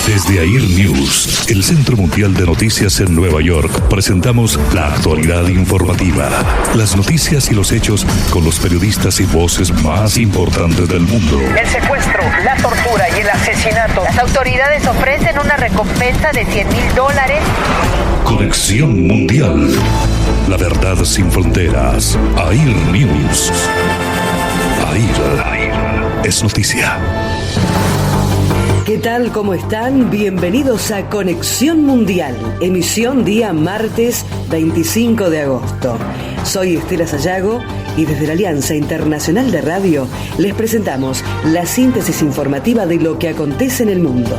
Desde AIR News, el Centro Mundial de Noticias en Nueva York, presentamos la actualidad informativa, las noticias y los hechos con los periodistas y voces más importantes del mundo. El secuestro, la tortura y el asesinato. Las autoridades ofrecen una recompensa de $100,000. Conexión Mundial. La verdad sin fronteras. AIR News. AIR es noticia. ¿Qué tal? ¿Cómo están? Bienvenidos a Conexión Mundial, emisión día martes 25 de agosto. Soy Estela Sayago y desde la Alianza Internacional de Radio les presentamos la síntesis informativa de lo que acontece en el mundo.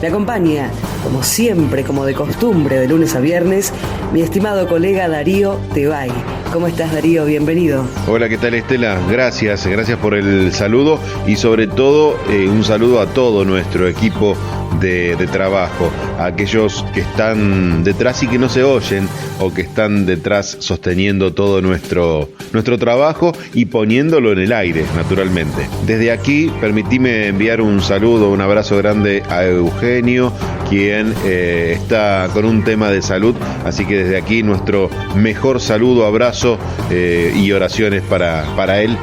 Me acompaña, como siempre, como de costumbre, de lunes a viernes, mi estimado colega Darío Tebay. ¿Cómo estás, Darío? Bienvenido. Hola, ¿qué tal, Estela? Gracias por el saludo y sobre todo un saludo a todo nuestro equipo de trabajo, a aquellos que están detrás y que no se oyen o que están detrás sosteniendo todo nuestro trabajo y poniéndolo en el aire, naturalmente. Desde aquí, permitime enviar un saludo, un abrazo grande a Eugenio, quien está con un tema de salud, así que desde aquí nuestro mejor saludo, abrazo y oraciones para él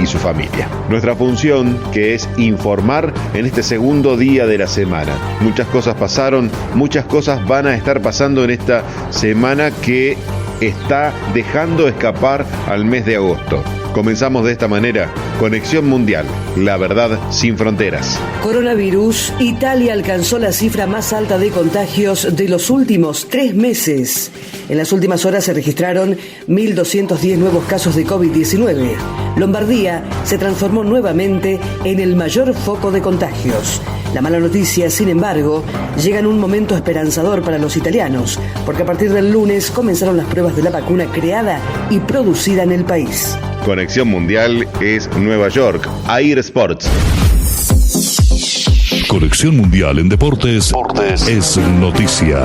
y su familia. Nuestra función, que es informar en este segundo día de la semana. Muchas cosas pasaron, muchas cosas van a estar pasando en esta semana que está dejando escapar al mes de agosto. Comenzamos de esta manera, Conexión Mundial, la verdad sin fronteras. Coronavirus, Italia alcanzó la cifra más alta de contagios de los últimos 3 meses. En las últimas horas se registraron 1.210 nuevos casos de COVID-19. Lombardía se transformó nuevamente en el mayor foco de contagios. La mala noticia, sin embargo, llega en un momento esperanzador para los italianos, porque a partir del lunes comenzaron las pruebas de la vacuna creada y producida en el país. Conexión Mundial es Nueva York, AIR Sports. Conexión Mundial en deportes es noticia.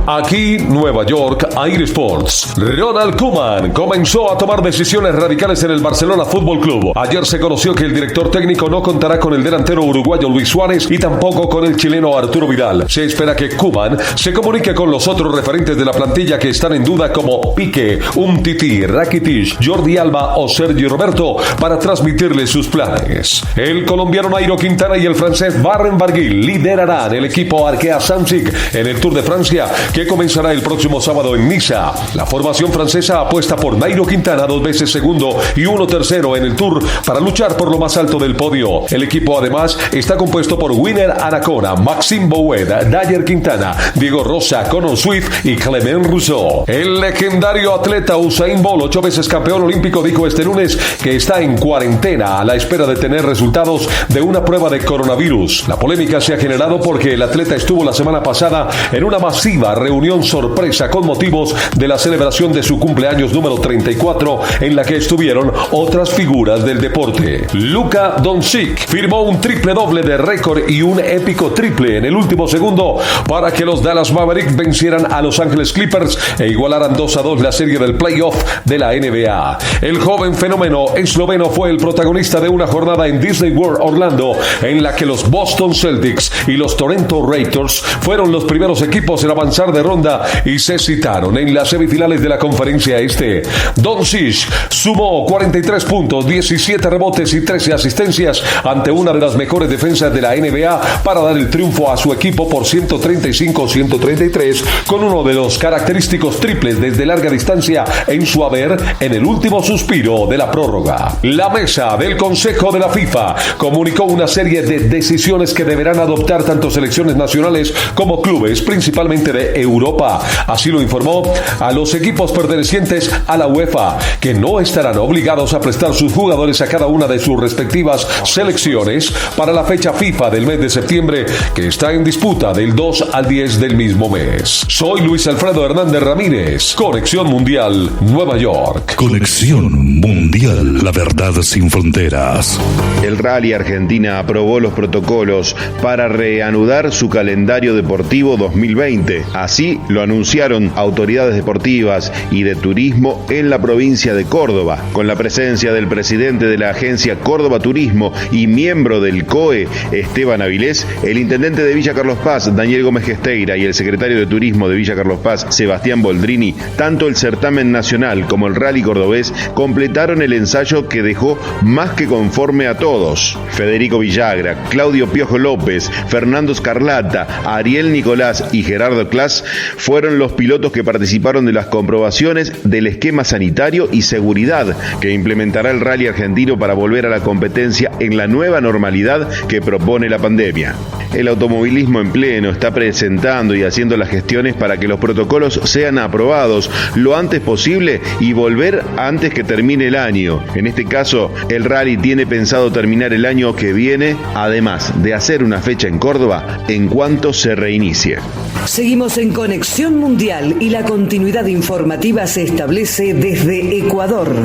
Aquí, Nueva York, AIR Sports. Ronald Koeman comenzó a tomar decisiones radicales en el Barcelona Fútbol Club. Ayer se conoció que el director técnico no contará con el delantero uruguayo Luis Suárez y tampoco con el chileno Arturo Vidal. Se espera que Koeman se comunique con los otros referentes de la plantilla que están en duda, como Piqué, Umtiti, Rakitic, Jordi Alba o Sergio Roberto, para transmitirle sus planes. El colombiano Nairo Quintana y el francés Warren Barguil liderarán el equipo Arkea Samsic en el Tour de Francia, que comenzará el próximo sábado en Niza. La formación francesa apuesta por Nairo Quintana, 2 veces segundo y 1 tercero en el Tour, para luchar por lo más alto del podio. El equipo además está compuesto por Winner Anacona, Maxime Bouet, Dyer Quintana, Diego Rosa, Conor Swift y Clement Rousseau. El legendario atleta Usain Bolt, 8 veces campeón olímpico, dijo este lunes que está en cuarentena a la espera de tener resultados de una prueba de coronavirus. La polémica se ha generado porque el atleta estuvo la semana pasada en una masiva reunión sorpresa con motivos de la celebración de su cumpleaños número 34, en la que estuvieron otras figuras del deporte. Luka Doncic firmó un triple doble de récord y un épico triple en el último segundo para que los Dallas Mavericks vencieran a Los Ángeles Clippers e igualaran 2-2 la serie del playoff de la NBA. El joven fenómeno esloveno fue el protagonista de una jornada en Disney World Orlando, en la que los Boston Celtics y los Toronto Raptors fueron los primeros equipos en avanzar de ronda y se citaron en las semifinales de la Conferencia Este. Doncic sumó 43 puntos, 17 rebotes y 13 asistencias ante una de las mejores defensas de la NBA para dar el triunfo a su equipo por 135-133 con uno de los característicos triples desde larga distancia en su haber en el último suspiro de la prórroga. La mesa del Consejo de la FIFA comunicó una serie de decisiones que deberán adoptar tanto selecciones nacionales como clubes, principalmente de Europa. Así lo informó a los equipos pertenecientes a la UEFA, que no estarán obligados a prestar sus jugadores a cada una de sus respectivas selecciones para la fecha FIFA del mes de septiembre, que está en disputa del 2 al 10 del mismo mes. Soy Luis Alfredo Hernández Ramírez, Conexión Mundial, Nueva York. Conexión Mundial, la verdad sin fronteras. El Rally Argentina aprobó los protocolos para reanudar su calendario deportivo 2020. Así lo anunciaron autoridades deportivas y de turismo en la provincia de Córdoba, con la presencia del presidente de la agencia Córdoba Turismo y miembro del COE, Esteban Avilés, el intendente de Villa Carlos Paz, Daniel Gómez Gesteira, y el secretario de Turismo de Villa Carlos Paz, Sebastián Boldrini. Tanto el certamen nacional como el rally cordobés completaron el ensayo que dejó más que conforme a todos. Federico Villagra, Claudio Piojo López, Fernando Scarlata, Ariel Nicolás y Gerardo Clas fueron los pilotos que participaron de las comprobaciones del esquema sanitario y seguridad que implementará el rally argentino para volver a la competencia en la nueva normalidad que propone la pandemia. El automovilismo en pleno está presentando y haciendo las gestiones para que los protocolos sean aprobados lo antes posible y volver antes que termine el año. En este caso, el rally tiene pensado terminar el año que viene, además de hacer una fecha en Córdoba en cuanto se reinicie. Seguimos en Conexión Mundial y la continuidad informativa se establece desde Ecuador.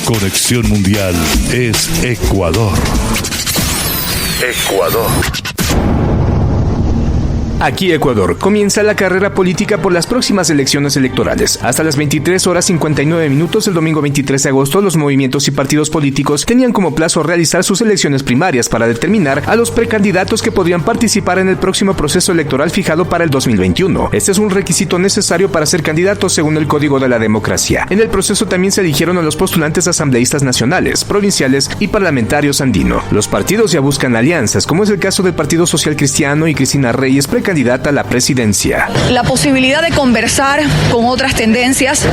Conexión Mundial es Ecuador. Ecuador. Aquí Ecuador. Comienza la carrera política por las próximas elecciones electorales. Hasta las 23:59 el domingo 23 de agosto, los movimientos y partidos políticos tenían como plazo realizar sus elecciones primarias para determinar a los precandidatos que podrían participar en el próximo proceso electoral fijado para el 2021. Este es un requisito necesario para ser candidato según el Código de la Democracia. En el proceso también se eligieron a los postulantes asambleístas nacionales, provinciales y parlamentarios andino. Los partidos ya buscan alianzas, como es el caso del Partido Social Cristiano y Cristina Reyes, candidata a la presidencia. La posibilidad de conversar con otras tendencias,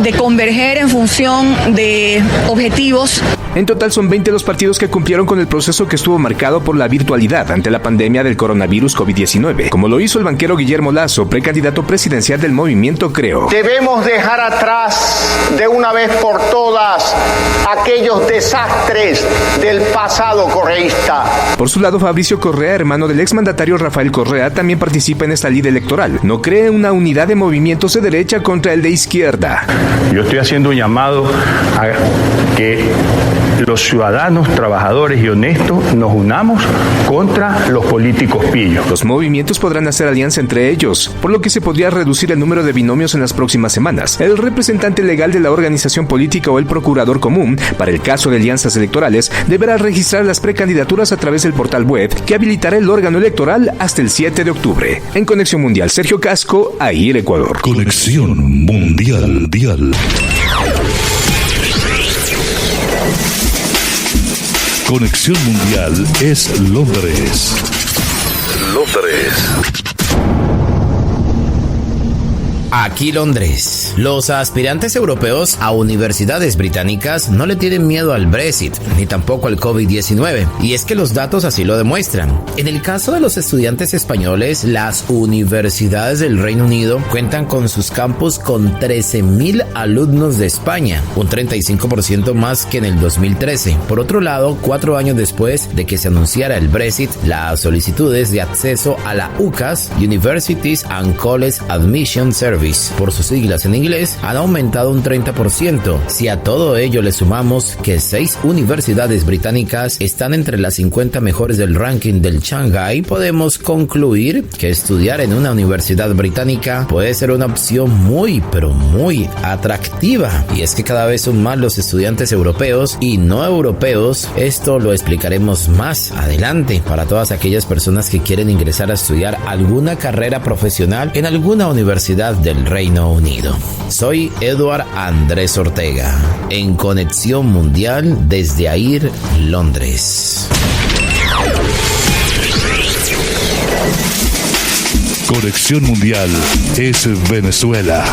de converger en función de objetivos. En total son 20 los partidos que cumplieron con el proceso que estuvo marcado por la virtualidad ante la pandemia del coronavirus COVID-19, como lo hizo el banquero Guillermo Lasso, precandidato presidencial del movimiento Creo. Debemos dejar atrás de una vez por todas aquellos desastres del pasado correísta. Por su lado, Fabricio Correa, hermano del exmandatario Rafael Correa, también participa en esta lid electoral. No cree una unidad de movimientos de derecha contra el de izquierda. Yo estoy haciendo un llamado a que los ciudadanos, trabajadores y honestos nos unamos contra los políticos pillos. Los movimientos podrán hacer alianza entre ellos, por lo que se podría reducir el número de binomios en las próximas semanas. El representante legal de la organización política o el procurador común, para el caso de alianzas electorales, deberá registrar las precandidaturas a través del portal web que habilitará el órgano electoral hasta el 7 de octubre. En Conexión Mundial, Sergio Casco, AIR Ecuador. Conexión Mundial. Conexión Mundial es Londres. Aquí Londres. Los aspirantes europeos a universidades británicas no le tienen miedo al Brexit, ni tampoco al COVID-19, y es que los datos así lo demuestran. En el caso de los estudiantes españoles, las universidades del Reino Unido cuentan con sus campus con 13.000 alumnos de España, un 35% más que en el 2013. Por otro lado, 4 años después de que se anunciara el Brexit, las solicitudes de acceso a la UCAS, Universities and College Admission Service, por sus siglas en inglés, han aumentado un 30%. Si a todo ello le sumamos que 6 universidades británicas están entre las 50 mejores del ranking del Shanghai, podemos concluir que estudiar en una universidad británica puede ser una opción muy, pero muy atractiva. Y es que cada vez son más los estudiantes europeos y no europeos. Esto lo explicaremos más adelante para todas aquellas personas que quieren ingresar a estudiar alguna carrera profesional en alguna universidad del Reino Unido. Soy Edward Andrés Ortega, en Conexión Mundial desde AIR, Londres. Conexión Mundial es Venezuela.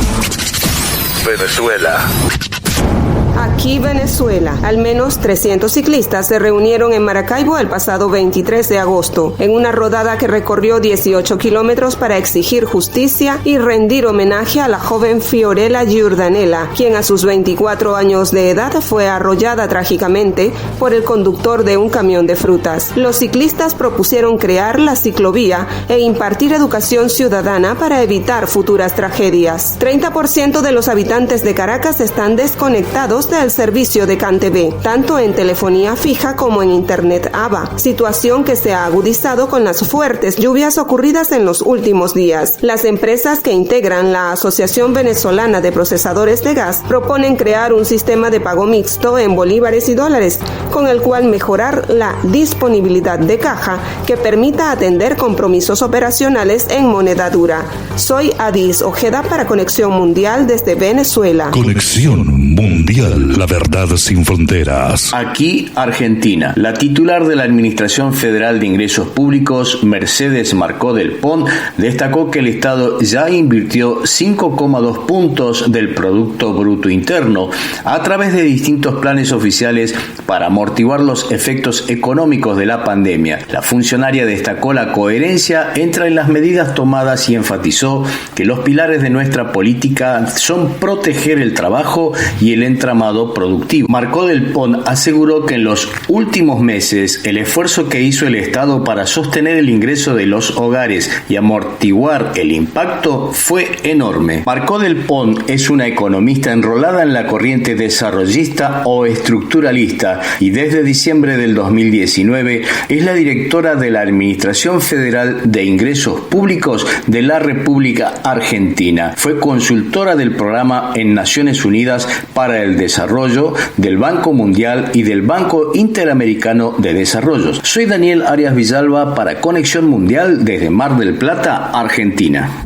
Aquí Venezuela. Al menos 300 ciclistas se reunieron en Maracaibo el pasado 23 de agosto, en una rodada que recorrió 18 kilómetros para exigir justicia y rendir homenaje a la joven Fiorella Giordanella, quien a sus 24 años de edad fue arrollada trágicamente por el conductor de un camión de frutas. Los ciclistas propusieron crear la ciclovía e impartir educación ciudadana para evitar futuras tragedias. 30% de los habitantes de Caracas están desconectados usuarios del servicio de CanTV, tanto en telefonía fija como en Internet ABA, situación que se ha agudizado con las fuertes lluvias ocurridas en los últimos días. Las empresas que integran la Asociación Venezolana de Procesadores de Gas proponen crear un sistema de pago mixto en bolívares y dólares, con el cual mejorar la disponibilidad de caja que permita atender compromisos operacionales en moneda dura. Soy Adis Ojeda para Conexión Mundial desde Venezuela. Conexión Mundial, la verdad sin fronteras. Aquí, Argentina. La titular de la Administración Federal de Ingresos Públicos, Mercedes Marcó del Pont, destacó que el Estado ya invirtió 5,2 puntos del Producto Bruto Interno a través de distintos planes oficiales para amortiguar los efectos económicos de la pandemia. La funcionaria destacó la coherencia entre las medidas tomadas y enfatizó que los pilares de nuestra política son proteger el trabajo y el entramado productivo. Marcó del Pont aseguró que en los últimos meses el esfuerzo que hizo el Estado para sostener el ingreso de los hogares y amortiguar el impacto fue enorme. Marcó del Pont es una economista enrolada en la corriente desarrollista o estructuralista y desde diciembre del 2019 es la directora de la Administración Federal de Ingresos Públicos de la República Argentina. Fue consultora del programa en Naciones Unidas para el Desarrollo, del Banco Mundial y del Banco Interamericano de Desarrollo. Soy Daniel Arias Villalba para Conexión Mundial desde Mar del Plata, Argentina.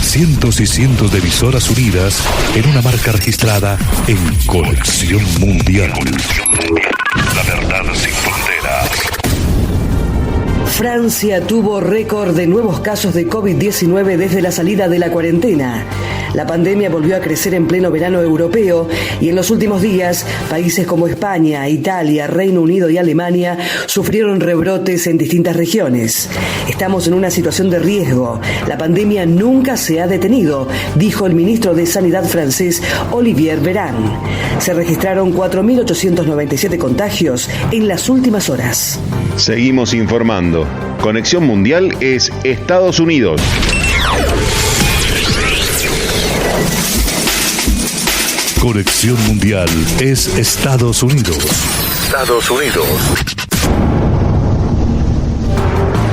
Cientos y cientos de emisoras unidas en una marca registrada en Conexión Mundial. La verdad sin fronteras. Francia tuvo récord de nuevos casos de COVID-19 desde la salida de la cuarentena. La pandemia volvió a crecer en pleno verano europeo y en los últimos días, países como España, Italia, Reino Unido y Alemania sufrieron rebrotes en distintas regiones. Estamos en una situación de riesgo. La pandemia nunca se ha detenido, dijo el ministro de Sanidad francés Olivier Véran. Se registraron 4.897 contagios en las últimas horas. Seguimos informando. Conexión Mundial es Estados Unidos. Conexión Mundial es Estados Unidos. Estados Unidos.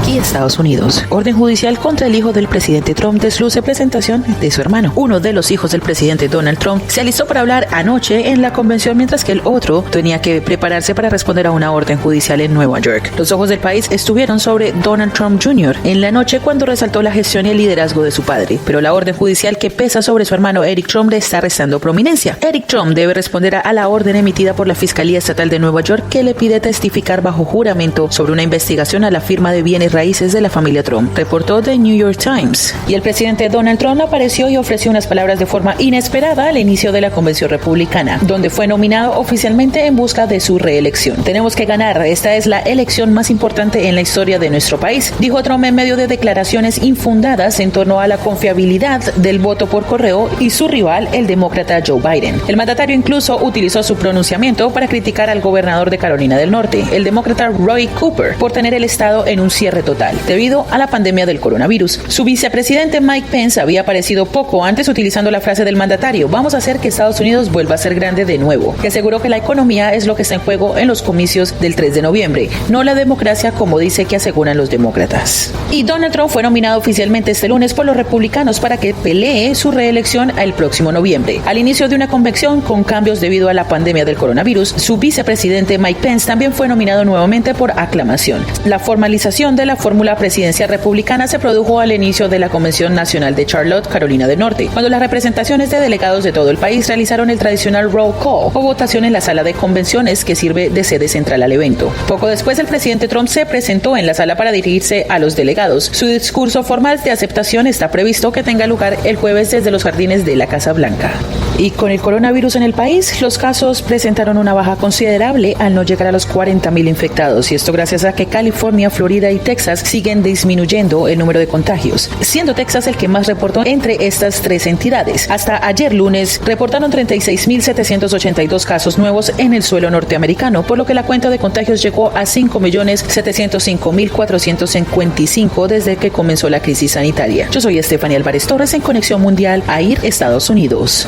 Aquí Estados Unidos. Orden judicial contra el hijo del presidente Trump desluce presentación de su hermano. Uno de los hijos del presidente Donald Trump se alistó para hablar anoche en la convención, mientras que el otro tenía que prepararse para responder a una orden judicial en Nueva York. Los ojos del país estuvieron sobre Donald Trump Jr. en la noche cuando resaltó la gestión y el liderazgo de su padre, pero la orden judicial que pesa sobre su hermano Eric Trump le está restando prominencia. Eric Trump debe responder a la orden emitida por la Fiscalía Estatal de Nueva York que le pide testificar bajo juramento sobre una investigación a la firma de bienes raíces de la familia Trump, reportó The New York Times. Y el presidente Donald Trump apareció y ofreció unas palabras de forma inesperada al inicio de la convención republicana, donde fue nominado oficialmente en busca de su reelección. Tenemos que ganar, esta es la elección más importante en la historia de nuestro país, dijo Trump en medio de declaraciones infundadas en torno a la confiabilidad del voto por correo y su rival, el demócrata Joe Biden. El mandatario incluso utilizó su pronunciamiento para criticar al gobernador de Carolina del Norte, el demócrata Roy Cooper, por tener el estado en un cierre total debido a la pandemia del coronavirus. Su vicepresidente Mike Pence había aparecido poco antes utilizando la frase del mandatario: vamos a hacer que Estados Unidos vuelva a ser grande de nuevo, que aseguró que la economía es lo que está en juego en los comicios del 3 de noviembre, no la democracia como dice que aseguran los demócratas. Y Donald Trump fue nominado oficialmente este lunes por los republicanos para que pelee su reelección el próximo noviembre. Al inicio de una convención con cambios debido a la pandemia del coronavirus, su vicepresidente Mike Pence también fue nominado nuevamente por aclamación. La formalización de la fórmula presidencial republicana se produjo al inicio de la Convención Nacional de Charlotte, Carolina del Norte, cuando las representaciones de delegados de todo el país realizaron el tradicional roll call o votación en la sala de convenciones que sirve de sede central al evento. Poco después, el presidente Trump se presentó en la sala para dirigirse a los delegados. Su discurso formal de aceptación está previsto que tenga lugar el jueves desde los jardines de la Casa Blanca. Y con el coronavirus en el país, los casos presentaron una baja considerable al no llegar a los 40,000 infectados, y esto gracias a que California, Florida y Texas siguen disminuyendo el número de contagios, siendo Texas el que más reportó entre estas tres entidades. Hasta ayer lunes reportaron 36.782 casos nuevos en el suelo norteamericano, por lo que la cuenta de contagios llegó a 5.705.455 desde que comenzó la crisis sanitaria. Yo soy Estefanía Álvarez Torres en Conexión Mundial, AIR, Estados Unidos.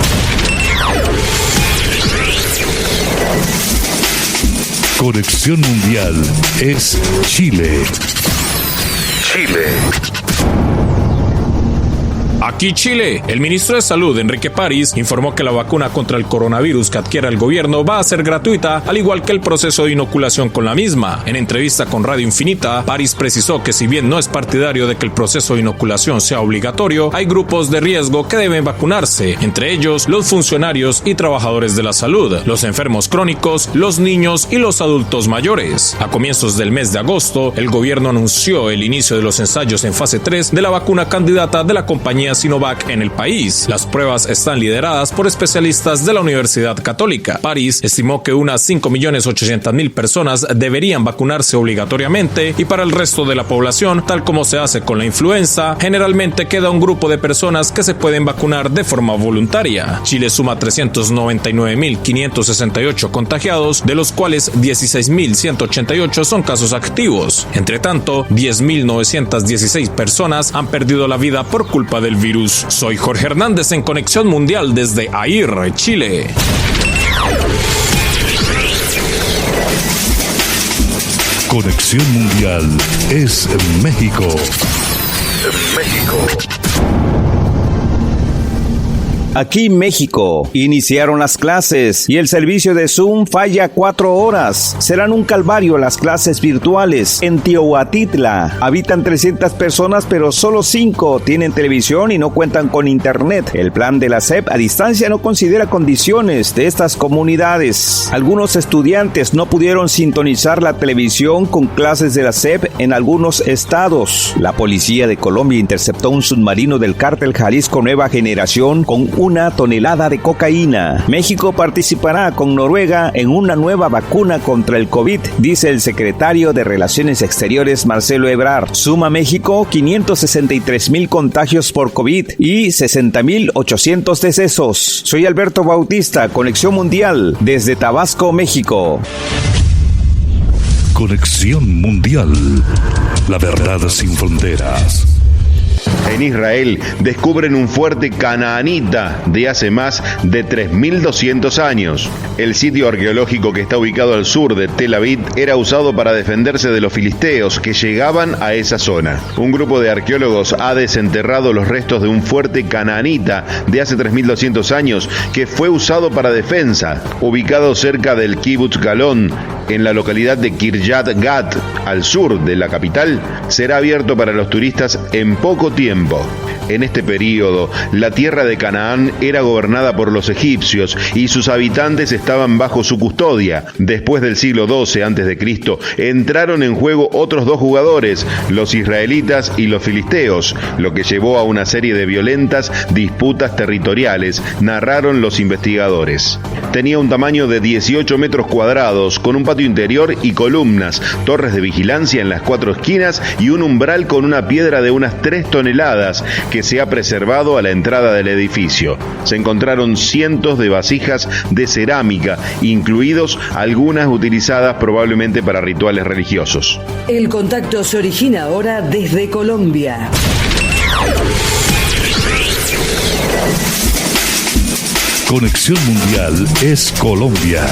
Conexión Mundial es Chile. Aquí Chile. El ministro de Salud, Enrique París, informó que la vacuna contra el coronavirus que adquiera el gobierno va a ser gratuita, al igual que el proceso de inoculación con la misma. En entrevista con Radio Infinita, París precisó que si bien no es partidario de que el proceso de inoculación sea obligatorio, hay grupos de riesgo que deben vacunarse, entre ellos los funcionarios y trabajadores de la salud, los enfermos crónicos, los niños y los adultos mayores. A comienzos del mes de agosto, el gobierno anunció el inicio de los ensayos en fase 3 de la vacuna candidata de la compañía Sinovac en el país. Las pruebas están lideradas por especialistas de la Universidad Católica. París estimó que unas 5.800.000 personas deberían vacunarse obligatoriamente y para el resto de la población, tal como se hace con la influenza, generalmente queda un grupo de personas que se pueden vacunar de forma voluntaria. Chile suma 399.568 contagiados, de los cuales 16.188 son casos activos. Entre tanto, 10.916 personas han perdido la vida por culpa del virus. Soy Jorge Hernández en Conexión Mundial desde AIR, Chile. Conexión Mundial es México. Aquí México. Iniciaron las clases y el servicio de Zoom falla 4 horas. Serán un calvario las clases virtuales. En Tehuatitla habitan 300 personas, pero solo 5 tienen televisión y no cuentan con internet. El plan de la SEP a distancia no considera condiciones de estas comunidades. Algunos estudiantes no pudieron sintonizar la televisión con clases de la SEP en algunos estados. La policía de Colombia interceptó un submarino del cártel Jalisco Nueva Generación con 1 tonelada de cocaína. México participará con Noruega en una nueva vacuna contra el COVID, dice el secretario de Relaciones Exteriores Marcelo Ebrard. Suma México 563,000 contagios por COVID y 60,800 decesos. Soy Alberto Bautista, Conexión Mundial, desde Tabasco, México. Conexión Mundial. La verdad sin fronteras. En Israel descubren un fuerte canaanita de hace más de 3.200 años. El sitio arqueológico que está ubicado al sur de Tel Aviv era usado para defenderse de los filisteos que llegaban a esa zona. Un grupo de arqueólogos ha desenterrado los restos de un fuerte canaanita de hace 3.200 años que fue usado para defensa, ubicado cerca del Kibbutz Galon, en la localidad de Kiryat Gat, al sur de la capital. Será abierto para los turistas en poco tiempo. En este período, la tierra de Canaán era gobernada por los egipcios y sus habitantes estaban bajo su custodia. Después del siglo XII a.C., entraron en juego otros 2 jugadores, los israelitas y los filisteos, lo que llevó a una serie de violentas disputas territoriales, narraron los investigadores. Tenía un tamaño de 18 metros cuadrados, con un patio interior y columnas, torres de vigilancia en las 4 esquinas y un umbral con una piedra de unas 3 toneladas que se ha preservado a la entrada del edificio. Se encontraron cientos de vasijas de cerámica, incluidos algunas utilizadas probablemente para rituales religiosos. El contacto se origina ahora desde Colombia. Conexión Mundial es Colombia.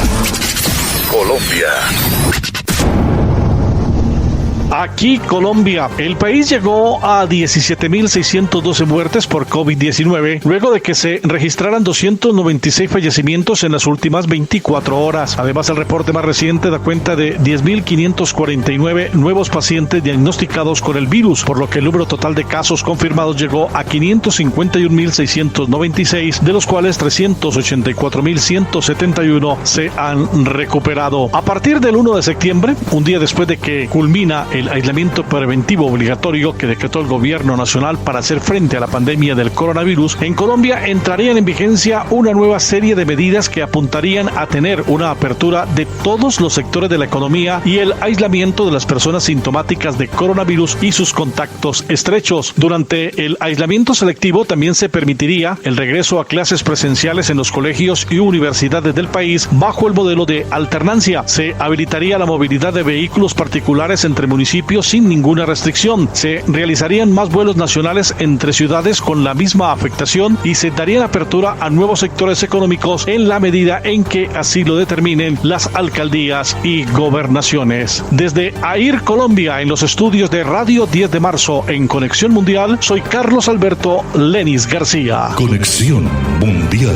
Aquí Colombia. El país llegó a 17.612 muertes por COVID-19, luego de que se registraran 296 fallecimientos en las últimas 24 horas. Además, el reporte más reciente da cuenta de 10.549 nuevos pacientes diagnosticados con el virus, por lo que el número total de casos confirmados llegó a 551.696, de los cuales 384.171 se han recuperado. A partir del 1 de septiembre, un día después de que culmina el aislamiento preventivo obligatorio que decretó el gobierno nacional para hacer frente a la pandemia del coronavirus, en Colombia entrarían en vigencia una nueva serie de medidas que apuntarían a tener una apertura de todos los sectores de la economía y el aislamiento de las personas sintomáticas de coronavirus y sus contactos estrechos. Durante el aislamiento selectivo también se permitiría el regreso a clases presenciales en los colegios y universidades del país bajo el modelo de alternancia. Se habilitaría la movilidad de vehículos particulares entre municipios municipio sin ninguna restricción. Se realizarían más vuelos nacionales entre ciudades con la misma afectación y se daría apertura a nuevos sectores económicos en la medida en que así lo determinen las alcaldías y gobernaciones. Desde AIR Colombia, en los estudios de Radio 10 de marzo en Conexión Mundial, soy Carlos Alberto Lenis García. Conexión Mundial.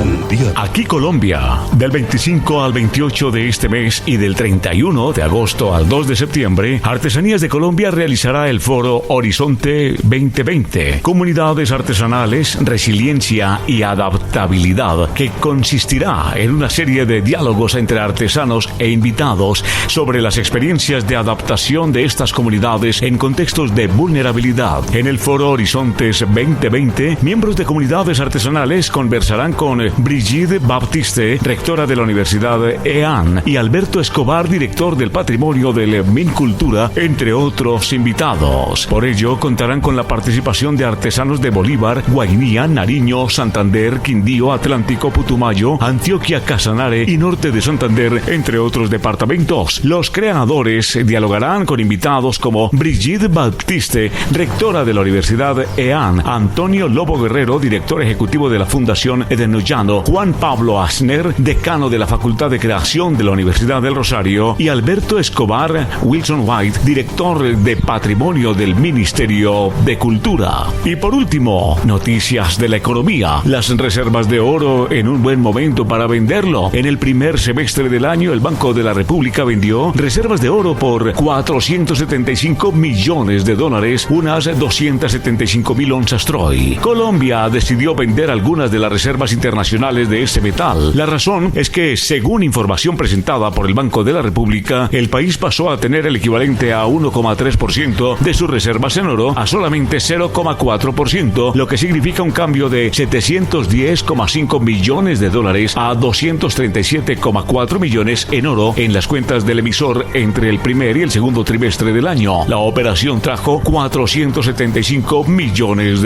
Aquí Colombia, del 25 al 28 de este mes y del 31 de agosto al 2 de septiembre, Artesanías de Colombia realizará el foro Horizonte 2020, Comunidades Artesanales, Resiliencia y Adaptabilidad, que consistirá en una serie de diálogos entre artesanos e invitados sobre las experiencias de adaptación de estas comunidades en contextos de vulnerabilidad. En el foro Horizontes 2020, miembros de comunidades artesanales conversarán con Brigitte Baptiste, rectora de la Universidad EAN, y Alberto Escobar, director del Patrimonio del Mincultura, entre otros invitados. Por ello, contarán con la participación de artesanos de Bolívar, Guainía, Nariño, Santander, Quindío, Atlántico, Putumayo, Antioquia, Casanare y Norte de Santander, entre otros departamentos. Los creadores dialogarán con invitados como Brigitte Baptiste, rectora de la Universidad EAN, Antonio Lobo Guerrero, director ejecutivo de la Fundación Edenoyano, Juan Pablo Asner, decano de la Facultad de Creación de la Universidad del Rosario, y Alberto Escobar Wilson White, director de Patrimonio del Ministerio de Cultura. Y por último, noticias de la economía. Las reservas de oro en un buen momento para venderlo. En el primer semestre del año, el Banco de la República vendió reservas de oro por $475 millones, unas 275.000 onzas Troy. Colombia decidió vender algunas de las reservas internacionales de este metal. La razón es que, según información presentada por el Banco de la República, el país pasó a tener el equivalente a 1,3% de sus reservas en oro a solamente 0,4%, lo que significa un cambio de $710,5 millones a 237,4 millones en oro en las cuentas del emisor entre el primer y el segundo trimestre del año. La operación trajo $475 millones.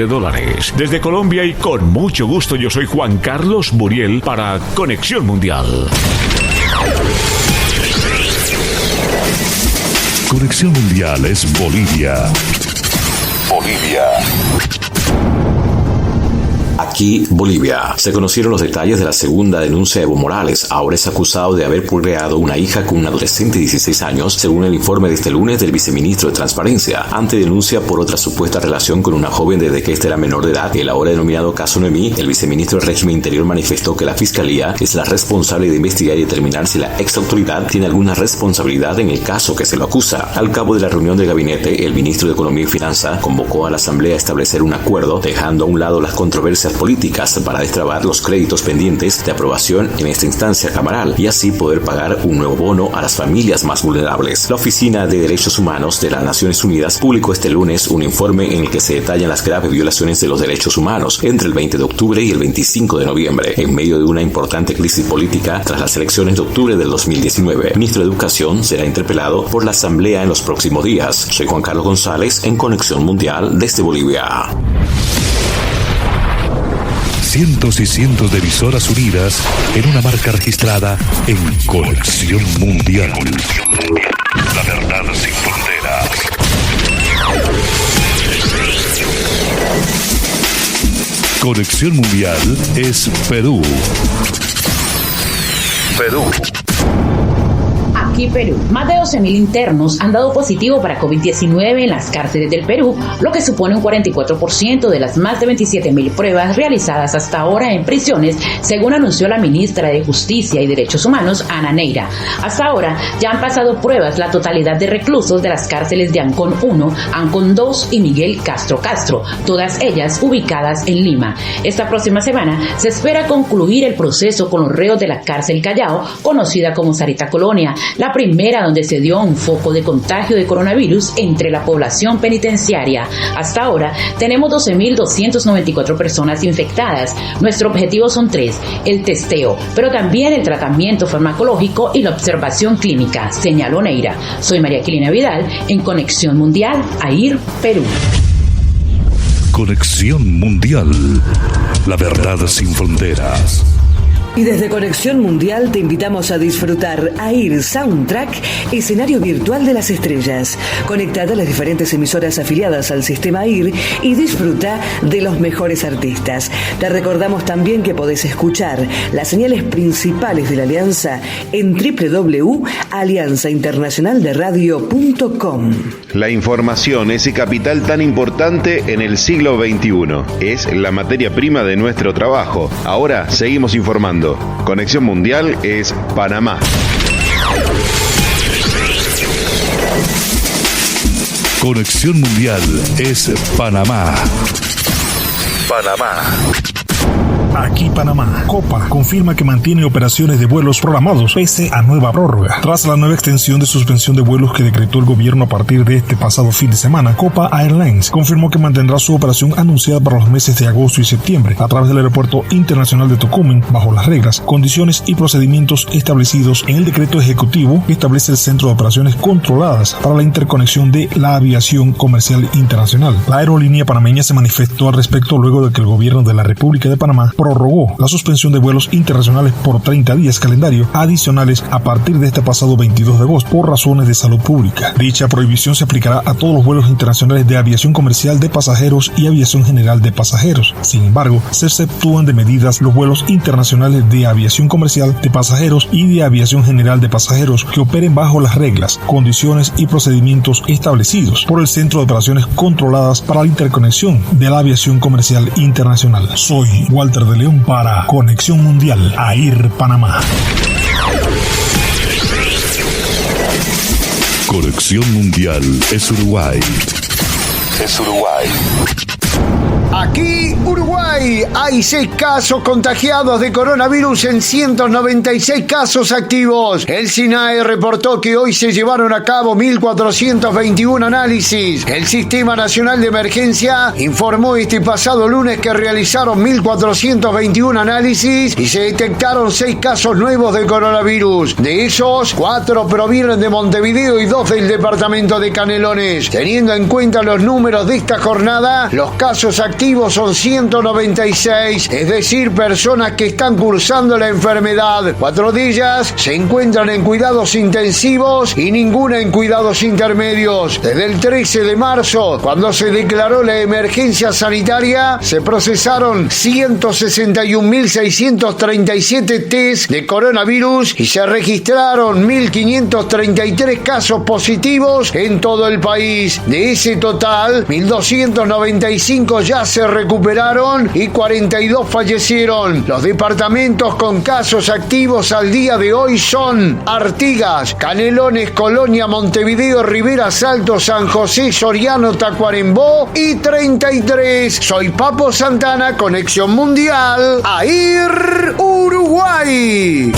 Desde Colombia y con mucho gusto, yo soy Juan Carlos Muriel para Conexión Mundial. Conexión Mundial es Bolivia. Aquí, Bolivia. Se conocieron los detalles de la segunda denuncia de Evo Morales. Ahora es acusado de haber procreado una hija con un adolescente de 16 años, según el informe de este lunes del viceministro de Transparencia. Ante denuncia por otra supuesta relación con una joven desde que ésta era menor de edad, el ahora denominado caso Noemí, el viceministro del régimen interior manifestó que la Fiscalía es la responsable de investigar y determinar si la ex autoridad tiene alguna responsabilidad en el caso que se lo acusa. Al cabo de la reunión del gabinete, el ministro de Economía y Finanzas convocó a la Asamblea a establecer un acuerdo, dejando a un lado las controversias políticas para destrabar los créditos pendientes de aprobación en esta instancia camaral y así poder pagar un nuevo bono a las familias más vulnerables. La Oficina de Derechos Humanos de las Naciones Unidas publicó este lunes un informe en el que se detallan las graves violaciones de los derechos humanos entre el 20 de octubre y el 25 de noviembre, en medio de una importante crisis política tras las elecciones de octubre del 2019. El ministro de Educación será interpelado por la Asamblea en los próximos días. Soy Juan Carlos González en Conexión Mundial desde Bolivia. Cientos y cientos de emisoras unidas en una marca registrada en Conexión Mundial. La verdad sin fronteras. Conexión Mundial es Perú. Aquí Perú. Más de 12.000 internos han dado positivo para COVID-19 en las cárceles del Perú, lo que supone un 44% de las más de 27.000 pruebas realizadas hasta ahora en prisiones, según anunció la ministra de Justicia y Derechos Humanos, Ana Neira. Hasta ahora ya han pasado pruebas la totalidad de reclusos de las cárceles de Ancón 1, Ancón 2 y Miguel Castro, todas ellas ubicadas en Lima. Esta próxima semana se espera concluir el proceso con los reos de la cárcel Callao, conocida como Sarita Colonia, la primera donde se dio un foco de contagio de coronavirus entre la población penitenciaria. Hasta ahora tenemos 12.294 personas infectadas. Nuestro objetivo son 3, el testeo, pero también el tratamiento farmacológico y la observación clínica, señaló Neira. Soy María Aquilina Vidal en Conexión Mundial, AIR, Perú. Conexión Mundial. La verdad sin fronteras. Y desde Conexión Mundial te invitamos a disfrutar AIR Soundtrack, escenario virtual de las estrellas. Conectate a las diferentes emisoras afiliadas al sistema AIR y disfruta de los mejores artistas. Te recordamos también que podés escuchar las señales principales de la Alianza en www.alianzainternacionalderadio.com. La información, ese capital tan importante en el siglo XXI, es la materia prima de nuestro trabajo. Ahora seguimos informando. Conexión Mundial es Panamá. Conexión Mundial es Panamá. Panamá. Aquí Panamá. Copa confirma que mantiene operaciones de vuelos programados pese a nueva prórroga. Tras la nueva extensión de suspensión de vuelos que decretó el gobierno a partir de este pasado fin de semana, Copa Airlines confirmó que mantendrá su operación anunciada para los meses de agosto y septiembre a través del Aeropuerto Internacional de Tocumen bajo las reglas, condiciones y procedimientos establecidos en el decreto ejecutivo que establece el Centro de Operaciones Controladas para la Interconexión de la Aviación Comercial Internacional. La aerolínea panameña se manifestó al respecto luego de que el gobierno de la República de Panamá prorrogó la suspensión de vuelos internacionales por 30 días calendario adicionales a partir de este pasado 22 de agosto por razones de salud pública. Dicha prohibición se aplicará a todos los vuelos internacionales de aviación comercial de pasajeros y aviación general de pasajeros. Sin embargo, se exceptúan de medidas los vuelos internacionales de aviación comercial de pasajeros y de aviación general de pasajeros que operen bajo las reglas, condiciones y procedimientos establecidos por el Centro de Operaciones Controladas para la Interconexión de la Aviación Comercial Internacional. Soy Walter de León para Conexión Mundial, AIR Panamá. Conexión Mundial es Uruguay. Es Uruguay. Aquí, Uruguay, hay 6 casos contagiados de coronavirus en 196 casos activos. El SINAE reportó que hoy se llevaron a cabo 1.421 análisis. El Sistema Nacional de Emergencia informó este pasado lunes que realizaron 1.421 análisis y se detectaron 6 casos nuevos de coronavirus. De esos, 4 provienen de Montevideo y 2 del departamento de Canelones. Teniendo en cuenta los números de esta jornada, los casos activos son 196, es decir, personas que están cursando la enfermedad. 4 de ellas se encuentran en cuidados intensivos y ninguna en cuidados intermedios. Desde el 13 de marzo, cuando se declaró la emergencia sanitaria, se procesaron 161.637 test de coronavirus y se registraron 1.533 casos positivos en todo el país. De ese total, 1.295 ya se recuperaron y 42 fallecieron. Los departamentos con casos activos al día de hoy son Artigas, Canelones, Colonia, Montevideo, Rivera, Salto, San José, Soriano, Tacuarembó y 33. Soy Papo Santana, Conexión Mundial, AIR Uruguay.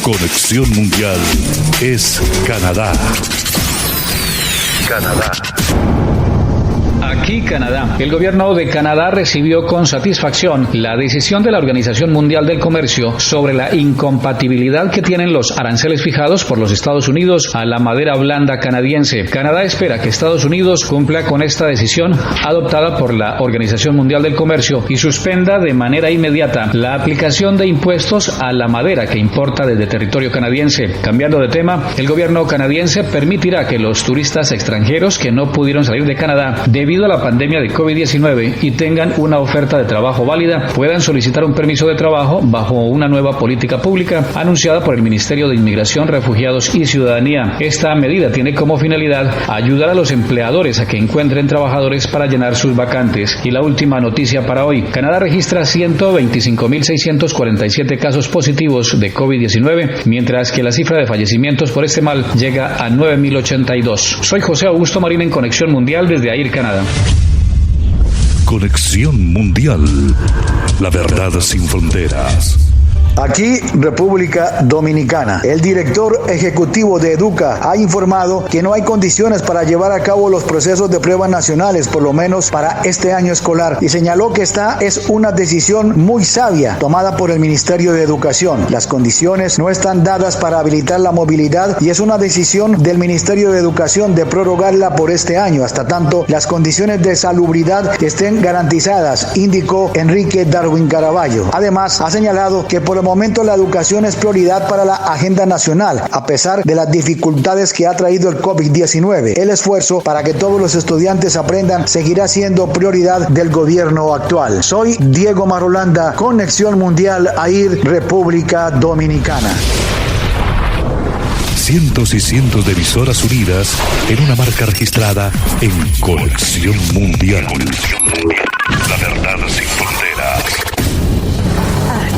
Conexión Mundial es Canadá. Canadá. Aquí Canadá. El gobierno de Canadá recibió con satisfacción la decisión de la Organización Mundial del Comercio sobre la incompatibilidad que tienen los aranceles fijados por los Estados Unidos a la madera blanda canadiense. Canadá espera que Estados Unidos cumpla con esta decisión adoptada por la Organización Mundial del Comercio y suspenda de manera inmediata la aplicación de impuestos a la madera que importa desde territorio canadiense. Cambiando de tema, el gobierno canadiense permitirá que los turistas extranjeros que no pudieron salir de Canadá debido a la pandemia de COVID-19 y tengan una oferta de trabajo válida, puedan solicitar un permiso de trabajo bajo una nueva política pública anunciada por el Ministerio de Inmigración, Refugiados y Ciudadanía. Esta medida tiene como finalidad ayudar a los empleadores a que encuentren trabajadores para llenar sus vacantes. Y la última noticia para hoy: Canadá registra 125.647 casos positivos de COVID-19, mientras que la cifra de fallecimientos por este mal llega a 9.082. Soy José Augusto Marín en Conexión Mundial desde AIR Canadá. Conexión Mundial. La verdad sin fronteras. Aquí, República Dominicana. El director ejecutivo de Educa ha informado que no hay condiciones para llevar a cabo los procesos de pruebas nacionales, por lo menos para este año escolar, y señaló que esta es una decisión muy sabia tomada por el Ministerio de Educación. Las condiciones no están dadas para habilitar la movilidad y es una decisión del Ministerio de Educación de prorrogarla por este año, hasta tanto las condiciones de salubridad estén garantizadas, indicó Enrique Darwin Caraballo. Además, ha señalado que por el momento la educación es prioridad para la agenda nacional, a pesar de las dificultades que ha traído el COVID-19. El esfuerzo para que todos los estudiantes aprendan seguirá siendo prioridad del gobierno actual. Soy Diego Marulanda, Conexión Mundial AIR, República Dominicana. Cientos y cientos de emisoras unidas en una marca registrada en Conexión Mundial. La verdad sin fronteras.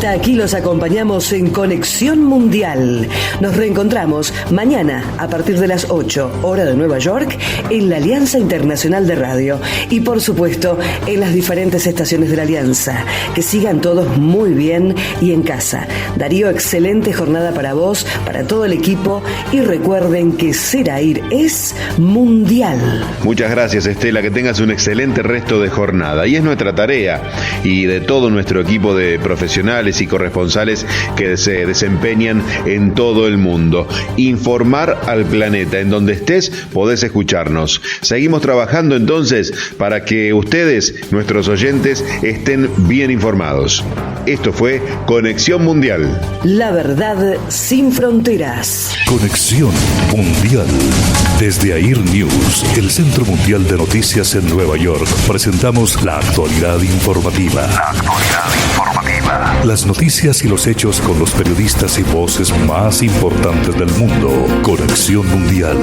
Hasta aquí los acompañamos en Conexión Mundial. Nos reencontramos mañana a partir de las 8, hora de Nueva York, en la Alianza Internacional de Radio y por supuesto en las diferentes estaciones de la Alianza. Que sigan todos muy bien y en casa. Darío, excelente jornada para vos, para todo el equipo y recuerden que ser AIR es mundial. Muchas gracias, Estela, que tengas un excelente resto de jornada. Y es nuestra tarea y de todo nuestro equipo de profesionales y corresponsales que se desempeñan en todo el mundo. Informar al planeta. En donde estés, podés escucharnos. Seguimos trabajando entonces para que ustedes, nuestros oyentes, estén bien informados. Esto fue Conexión Mundial. La verdad sin fronteras. Conexión Mundial. Desde AIR News, el Centro Mundial de Noticias en Nueva York, presentamos la actualidad informativa. Las noticias y los hechos con los periodistas y voces más importantes del mundo. Conexión Mundial.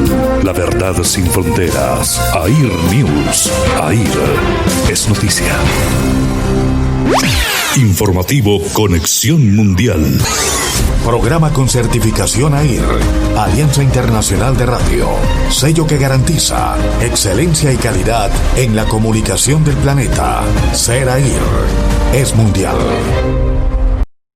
La verdad sin fronteras. AIR News. AIR es noticia. Informativo Conexión Mundial. Programa con certificación AIR, Alianza Internacional de Radio, sello que garantiza excelencia y calidad en la comunicación del planeta. Ser AIR es mundial.